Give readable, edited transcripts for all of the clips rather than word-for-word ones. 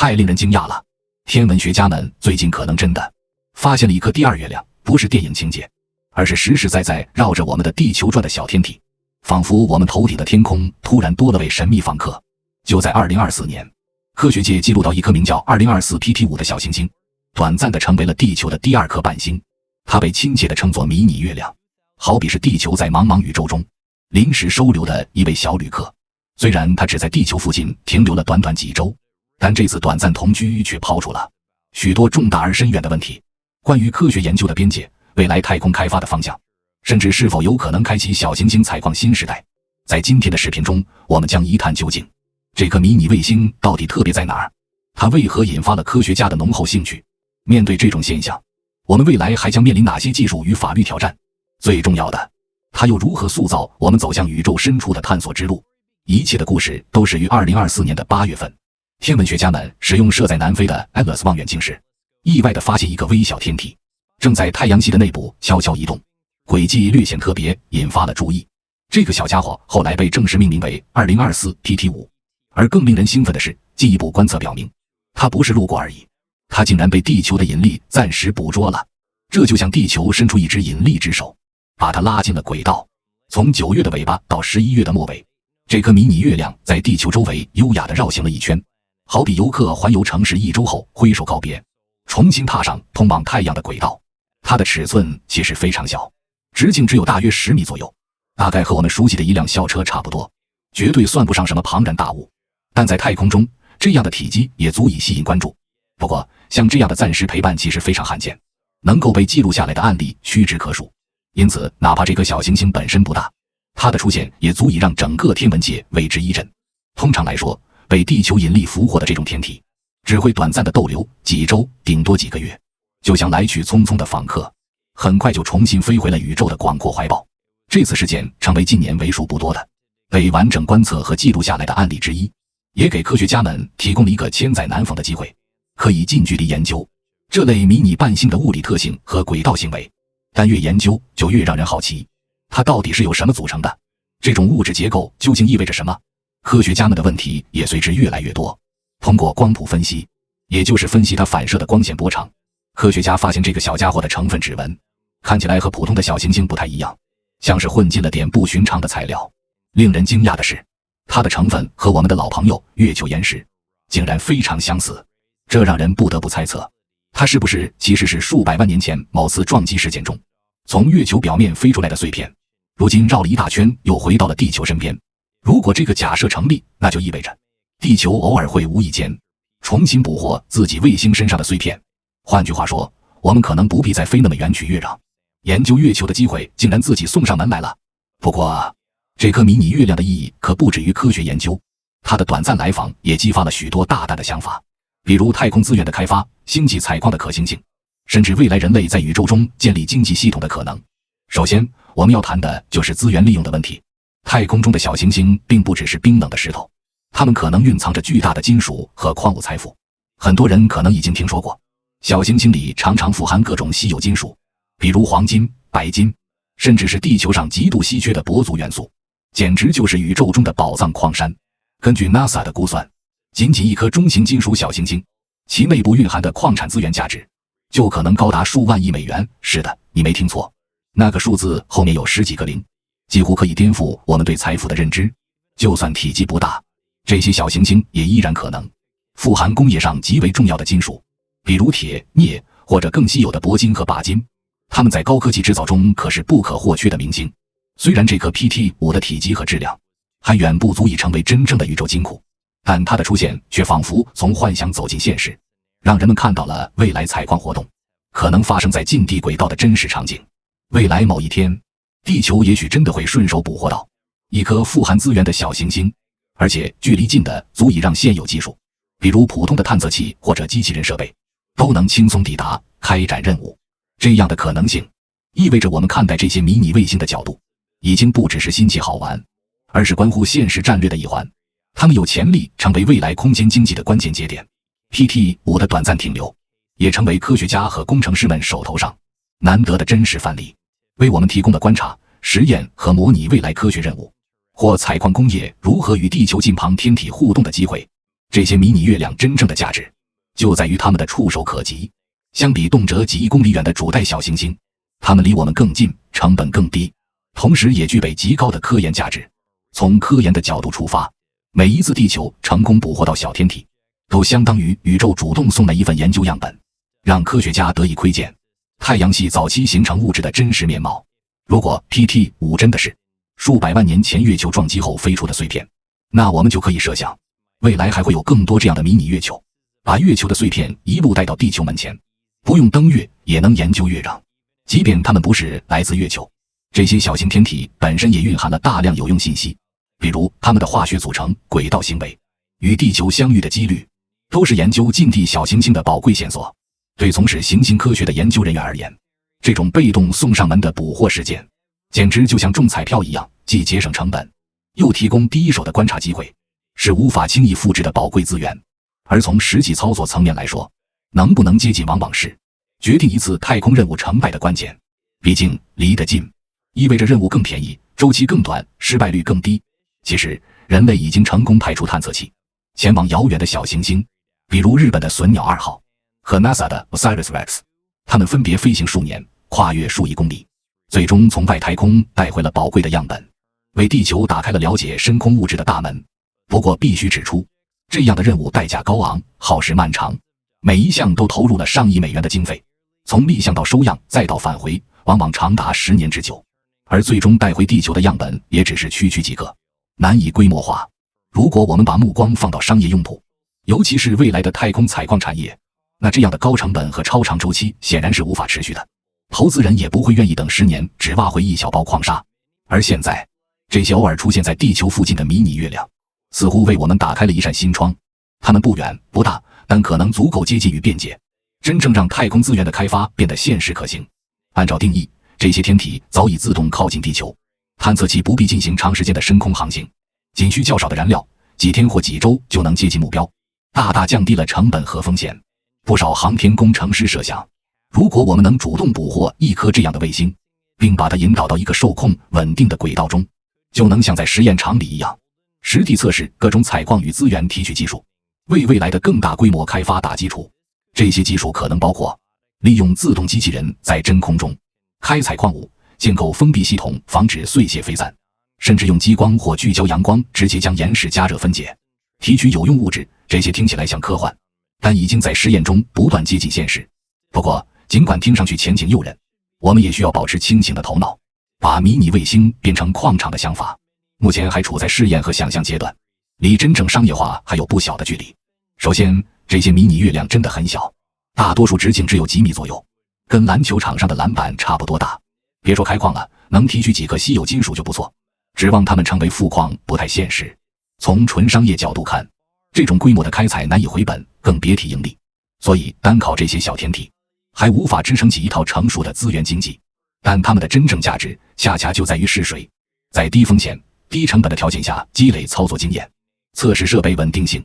太令人惊讶了！天文学家们最近可能真的发现了一颗第二月亮，不是电影情节，而是实实在在绕着我们的地球转的小天体，仿佛我们头顶的天空突然多了位神秘访客。就在2024年，科学界记录到一颗名叫2024 PT5 的小行星，短暂地成为了地球的第二颗伴星。它被亲切地称作迷你月亮，好比是地球在茫茫宇宙中临时收留的一位小旅客。虽然它只在地球附近停留了短短几周，但这次短暂同居却抛出了许多重大而深远的问题，关于科学研究的边界、未来太空开发的方向，甚至是否有可能开启小行星采矿新时代。在今天的视频中，我们将一探究竟，这颗迷你卫星到底特别在哪儿？它为何引发了科学家的浓厚兴趣？面对这种现象，我们未来还将面临哪些技术与法律挑战？最重要的，它又如何塑造我们走向宇宙深处的探索之路？一切的故事都始于2024年的8月份，天文学家们使用设在南非的 Atlas 望远镜时，意外地发现一个微小天体正在太阳系的内部悄悄移动，轨迹略显特别，引发了注意。这个小家伙后来被正式命名为2024 PT5，而更令人兴奋的是，进一步观测表明，它不是路过而已，它竟然被地球的引力暂时捕捉了。这就像地球伸出一只引力之手，把它拉进了轨道。从9月的尾巴到11月的末尾，这颗迷你月亮在地球周围优雅地绕行了一圈，好比游客环游城市1周后挥手告别，重新踏上通往太阳的轨道。它的尺寸其实非常小，直径只有大约10米左右，大概和我们熟悉的一辆校车差不多，绝对算不上什么庞然大物。但在太空中，这样的体积也足以吸引关注。不过，像这样的暂时陪伴其实非常罕见，能够被记录下来的案例屈指可数。因此，哪怕这颗小行星本身不大，它的出现也足以让整个天文界为之一振。通常来说，被地球引力俘获的这种天体，只会短暂的逗留几周，顶多几个月，就像来去匆匆的访客，很快就重新飞回了宇宙的广阔怀抱。这次事件成为近年为数不多的被完整观测和记录下来的案例之一，也给科学家们提供了一个千载难逢的机会，可以近距离研究这类迷你伴星的物理特性和轨道行为。但越研究就越让人好奇，它到底是由什么组成的？这种物质结构究竟意味着什么？科学家们的问题也随之越来越多。通过光谱分析，也就是分析它反射的光线波长，科学家发现这个小家伙的成分指纹看起来和普通的小行星不太一样，像是混进了点不寻常的材料。令人惊讶的是，它的成分和我们的老朋友月球岩石竟然非常相似，这让人不得不猜测，它是不是其实是数百万年前某次撞击事件中从月球表面飞出来的碎片，如今绕了一大圈又回到了地球身边。如果这个假设成立，那就意味着地球偶尔会无意间重新捕获自己卫星身上的碎片。换句话说，我们可能不必再飞那么远去月壤，研究月球的机会竟然自己送上门来了。不过，这颗迷你月亮的意义可不止于科学研究，它的短暂来访也激发了许多大胆的想法，比如太空资源的开发、星际采矿的可行性，甚至未来人类在宇宙中建立经济系统的可能。首先，我们要谈的就是资源利用的问题。太空中的小行星并不只是冰冷的石头，它们可能蕴藏着巨大的金属和矿物财富。很多人可能已经听说过，小行星里常常富含各种稀有金属，比如黄金、白金，甚至是地球上极度稀缺的铂族元素，简直就是宇宙中的宝藏矿山。根据 NASA 的估算，仅仅一颗中型金属小行星，其内部蕴含的矿产资源价值就可能高达数万亿美元。是的，你没听错，那个数字后面有10几个零，几乎可以颠覆我们对财富的认知。就算体积不大，这些小行星也依然可能富含工业上极为重要的金属，比如铁、镍或者更稀有的铂金和钯金。它们在高科技制造中可是不可或缺的明星。虽然这颗 PT5 的体积和质量还远不足以成为真正的宇宙金库，但它的出现却仿佛从幻想走进现实，让人们看到了未来采矿活动可能发生在近地轨道的真实场景。未来某一天，地球也许真的会顺手捕获到一颗富含资源的小行星，而且距离近的足以让现有技术，比如普通的探测器或者机器人设备，都能轻松抵达，开展任务。这样的可能性意味着我们看待这些迷你卫星的角度已经不只是新奇好玩，而是关乎现实战略的一环。它们有潜力成为未来空间经济的关键节点。 PT5 的短暂停留也成为科学家和工程师们手头上难得的真实范例，为我们提供了观察、实验和模拟未来科学任务或采矿工业如何与地球近旁天体互动的机会。这些迷你月亮真正的价值就在于它们的触手可及。相比动辄几亿公里远的主带小行星，它们离我们更近，成本更低，同时也具备极高的科研价值。从科研的角度出发，每一次地球成功捕获到小天体，都相当于宇宙主动送来一份研究样本，让科学家得以窥见太阳系早期形成物质的真实面貌。如果 PT-5 真的是数百万年前月球撞击后飞出的碎片，那我们就可以设想，未来还会有更多这样的迷你月球，把月球的碎片一路带到地球门前，不用登月也能研究月壤。即便它们不是来自月球，这些小型天体本身也蕴含了大量有用信息，比如它们的化学组成、轨道行为、与地球相遇的几率，都是研究近地小行星的宝贵线索。对从事行星科学的研究人员而言，这种被动送上门的捕获事件，简直就像中彩票一样，既节省成本，又提供第一手的观察机会，是无法轻易复制的宝贵资源。而从实际操作层面来说，能不能接近往往是决定一次太空任务成败的关键。毕竟离得近，意味着任务更便宜，周期更短，失败率更低。其实人类已经成功派出探测器前往遥远的小行星，比如日本的隼鸟2号和 NASA 的 OSIRIS-REx， 它们分别飞行数年，跨越数亿公里，最终从外太空带回了宝贵的样本，为地球打开了了解深空物质的大门。不过必须指出，这样的任务代价高昂，耗时漫长，每一项都投入了上亿美元的经费，从立项到收样再到返回，往往长达10年之久，而最终带回地球的样本也只是区区几个，难以规模化。如果我们把目光放到商业用途，尤其是未来的太空采矿产业，那这样的高成本和超长周期显然是无法持续的，投资人也不会愿意等10年只挖回一小包矿砂。而现在，这些偶尔出现在地球附近的迷你月亮，似乎为我们打开了一扇新窗。它们不远不大，但可能足够接近与便捷，真正让太空资源的开发变得现实可行。按照定义，这些天体早已自动靠近地球，探测器不必进行长时间的深空航行，仅需较少的燃料，几天或几周就能接近目标，大大降低了成本和风险。不少航天工程师设想，如果我们能主动捕获一颗这样的卫星，并把它引导到一个受控稳定的轨道中，就能像在实验场里一样，实地测试各种采矿与资源提取技术，为未来的更大规模开发打基础。这些技术可能包括利用自动机器人在真空中开采矿物，建构封闭系统防止碎屑飞散，甚至用激光或聚焦阳光直接将岩石加热分解，提取有用物质。这些听起来像科幻，但已经在实验中不断接近现实。不过尽管听上去前景诱人，我们也需要保持清醒的头脑。把迷你卫星变成矿场的想法目前还处在试验和想象阶段，离真正商业化还有不小的距离。首先，这些迷你月亮真的很小，大多数直径只有几米左右，跟篮球场上的篮板差不多大。别说开矿了，能提取几颗稀有金属就不错，指望它们成为富矿不太现实。从纯商业角度看，这种规模的开采难以回本，更别提盈利。所以单靠这些小天体还无法支撑起一套成熟的资源经济。但它们的真正价值恰恰就在于试水，在低风险低成本的条件下积累操作经验，测试设备稳定性，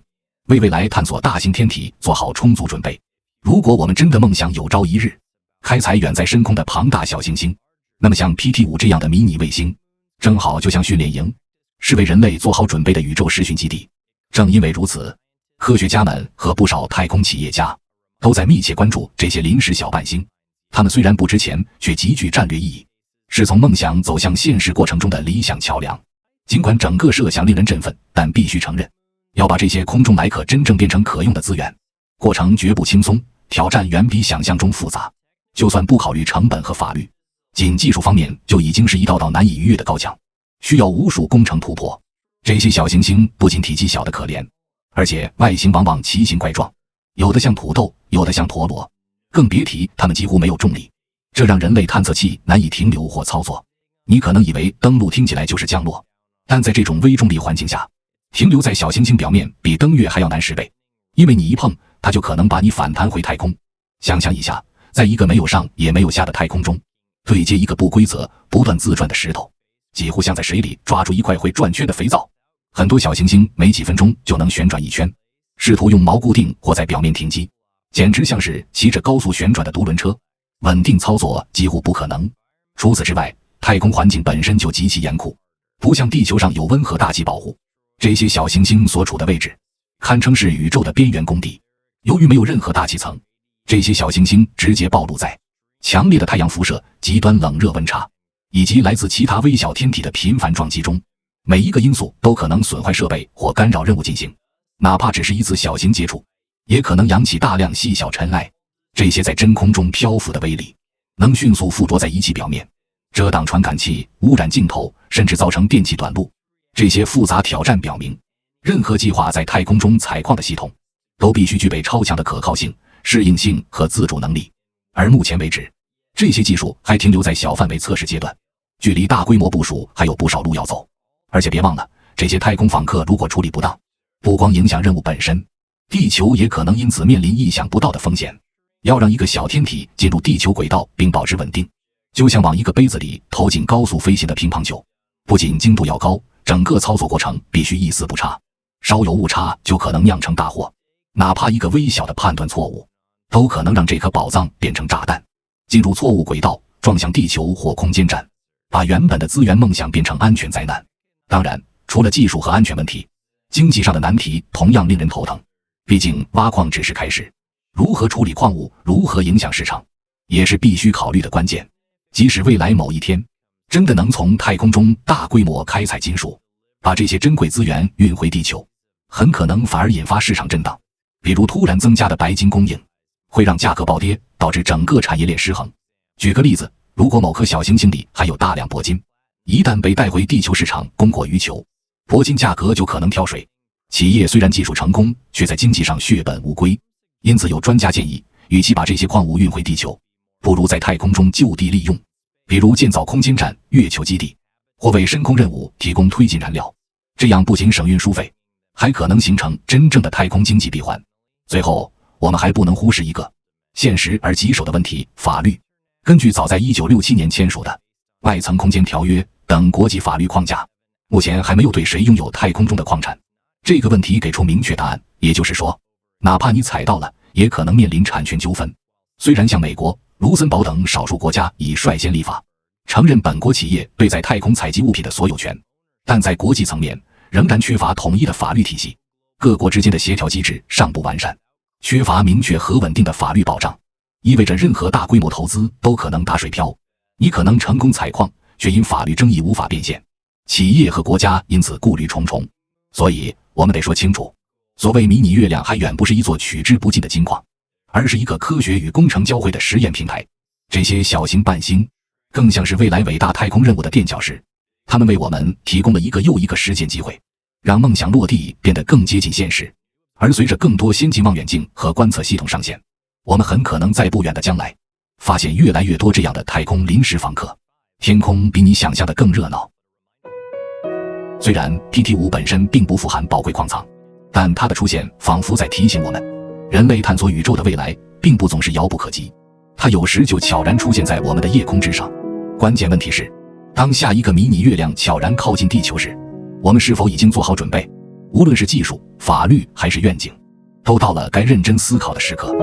为未来探索大型天体做好充足准备。如果我们真的梦想有朝一日开采远在深空的庞大小行星，那么像 PT-5 这样的迷你卫星正好就像训练营，是为人类做好准备的宇宙实训基地。正因为如此，科学家们和不少太空企业家都在密切关注这些临时小伴星。它们虽然不值钱，却极具战略意义，是从梦想走向现实过程中的理想桥梁。尽管整个设想令人振奋，但必须承认，要把这些空中来客真正变成可用的资源，过程绝不轻松，挑战远比想象中复杂。就算不考虑成本和法律，仅技术方面就已经是一道道难以逾越的高墙，需要无数工程突破。这些小行星不仅体积小得可怜，而且外形往往奇形怪状，有的像土豆，有的像陀螺，更别提它们几乎没有重力，这让人类探测器难以停留或操作。你可能以为登陆听起来就是降落，但在这种微重力环境下，停留在小行星表面比登月还要难10倍，因为你一碰它就可能把你反弹回太空。想象一下，在一个没有上也没有下的太空中，对接一个不规则不断自转的石头，几乎像在水里抓住一块会转圈的肥皂。很多小行星没几分钟就能旋转一圈，试图用锚固定或在表面停机，简直像是骑着高速旋转的独轮车，稳定操作几乎不可能。除此之外，太空环境本身就极其严酷，不像地球上有温和大气保护，这些小行星所处的位置堪称是宇宙的边缘工地，由于没有任何大气层，这些小行星直接暴露在强烈的太阳辐射、极端冷热温差以及来自其他微小天体的频繁撞击中，每一个因素都可能损坏设备或干扰任务进行，哪怕只是一次小型接触，也可能扬起大量细小尘埃。这些在真空中漂浮的微粒能迅速附着在仪器表面，遮挡传感器、污染镜头，甚至造成电气短路。这些复杂挑战表明，任何计划在太空中采矿的系统都必须具备超强的可靠性、适应性和自主能力。而目前为止，这些技术还停留在小范围测试阶段，距离大规模部署还有不少路要走。而且别忘了，这些太空访客如果处理不当，不光影响任务本身，地球也可能因此面临意想不到的风险。要让一个小天体进入地球轨道并保持稳定，就像往一个杯子里投进高速飞行的乒乓球，不仅精度要高，整个操作过程必须一丝不差，稍有误差就可能酿成大祸。哪怕一个微小的判断错误，都可能让这颗宝藏变成炸弹，进入错误轨道，撞向地球或空间站，把原本的资源梦想变成安全灾难。当然，除了技术和安全问题，经济上的难题同样令人头疼。毕竟挖矿只是开始，如何处理矿物，如何影响市场，也是必须考虑的关键。即使未来某一天真的能从太空中大规模开采金属，把这些珍贵资源运回地球，很可能反而引发市场震荡。比如突然增加的白金供应会让价格暴跌，导致整个产业链失衡。举个例子，如果某颗小行星里含有大量铂金，一旦被带回地球市场供过于求，铂金价格就可能跳水。企业虽然技术成功，却在经济上血本无归。因此有专家建议，与其把这些矿物运回地球，不如在太空中就地利用，比如建造空间站、月球基地，或为深空任务提供推进燃料。这样不仅省运输费，还可能形成真正的太空经济闭环。最后，我们还不能忽视一个现实而棘手的问题：法律。根据早在1967年签署的外层空间条约等国际法律框架，目前还没有对谁拥有太空中的矿产这个问题给出明确答案。也就是说，哪怕你采到了，也可能面临产权纠纷。虽然像美国、卢森堡等少数国家已率先立法，承认本国企业对在太空采集物品的所有权，但在国际层面仍然缺乏统一的法律体系，各国之间的协调机制尚不完善，缺乏明确和稳定的法律保障，意味着任何大规模投资都可能打水漂。你可能成功采矿，却因法律争议无法变现，企业和国家因此顾虑重重。所以我们得说清楚，所谓迷你月亮还远不是一座取之不尽的金矿，而是一个科学与工程交汇的实验平台。这些小型伴星更像是未来伟大太空任务的垫脚石，他们为我们提供了一个又一个实践机会，让梦想落地变得更接近现实。而随着更多先进望远镜和观测系统上线，我们很可能在不远的将来发现越来越多这样的太空临时访客，天空比你想象的更热闹。虽然 PT5 本身并不富含宝贵矿藏，但它的出现仿佛在提醒我们，人类探索宇宙的未来并不总是遥不可及，它有时就悄然出现在我们的夜空之上。关键问题是，当下一个迷你月亮悄然靠近地球时，我们是否已经做好准备？无论是技术、法律还是愿景，都到了该认真思考的时刻。